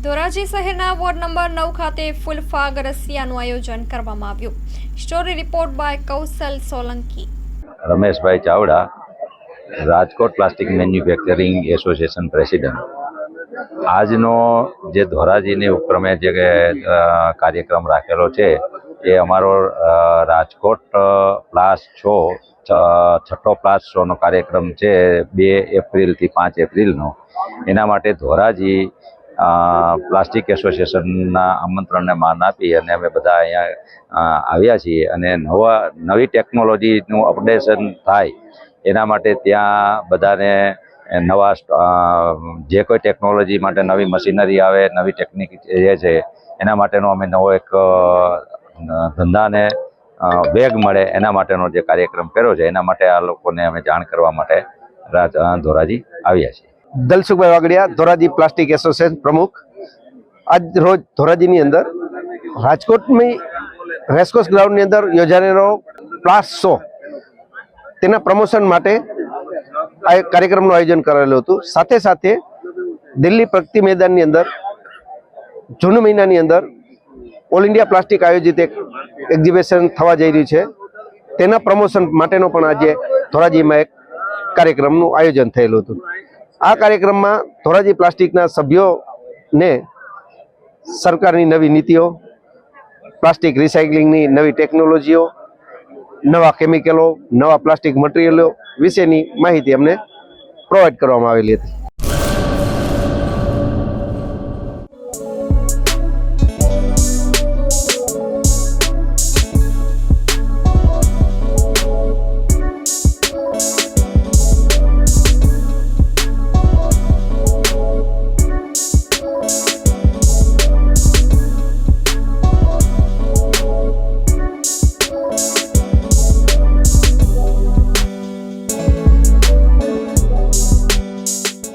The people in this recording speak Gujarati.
ધોરાજી શહેરના વોર્ડ નંબર 9 ખાતે ફૂલ ફાગ રસિયાનું આયોજન કરવામાં આવ્યું। Story report by Kaushal Solanki. Rameshbhai Chavda, Rajkot plastic manufacturing association president. આજનો જે ધોરાજીની ઉપક્રમે જે કાર્યક્રમ રાખેલો છે એ અમારો રાજકોટ પ્લાસ શો છઠ્ઠો પ્લાસ શોનો કાર્યક્રમ છે 2 એપ્રિલથી 5 એપ્રિલનો। એના માટે ધોરાજી પ્લાસ્ટિક એસોસિએશનના આમંત્રણને માન આપી અને અમે બધા અહીંયા આવ્યા છીએ અને નવી ટેકનોલોજીનું અપડેશન થાય એના માટે ત્યાં બધાને નવા જે કોઈ ટેકનોલોજી માટે નવી મશીનરી આવે, નવી ટેકનિક જે છે એના માટેનો અમે નવો એક ધંધાને વેગ મળે એના માટેનો જે કાર્યક્રમ કર્યો છે એના માટે આ લોકોને અમે જાણ કરવા માટે ધોરાજી આવ્યા છીએ। દલસુખભાઈ વાગડિયા, ધોરાજી પ્લાસ્ટિક એસોસિએશન પ્રમુખ। આજ રોજ ધોરાજીની અંદર રાજકોટની રેસકોર્સ ગ્રાઉન્ડની અંદર યોજાયેલો પ્લાસ શો તેના પ્રમોશન માટે આ એક કાર્યક્રમનું આયોજન કરેલું હતું। સાથે સાથે દિલ્હી પ્રગતિ મેદાનની અંદર જૂન મહિનાની અંદર ઓલ ઇન્ડિયા પ્લાસ્ટિક આયોજિત એક એક્ઝિબિશન થવા જઈ રહ્યું છે, તેના પ્રમોશન માટેનો પણ આજે ધોરાજીમાં એક કાર્યક્રમનું આયોજન થયેલું હતું। આ કાર્યક્રમમાં ધોરાજી પ્લાસ્ટિકના સભ્યોને સરકારની નવી નીતિઓ, પ્લાસ્ટિક રિસાયકલિંગની નવી ટેકનોલોજીઓ, નવા કેમિકલો, નવા પ્લાસ્ટિક મટીરિયલો વિશેની માહિતી અમને પ્રોવાઈડ કરવામાં આવેલી હતી।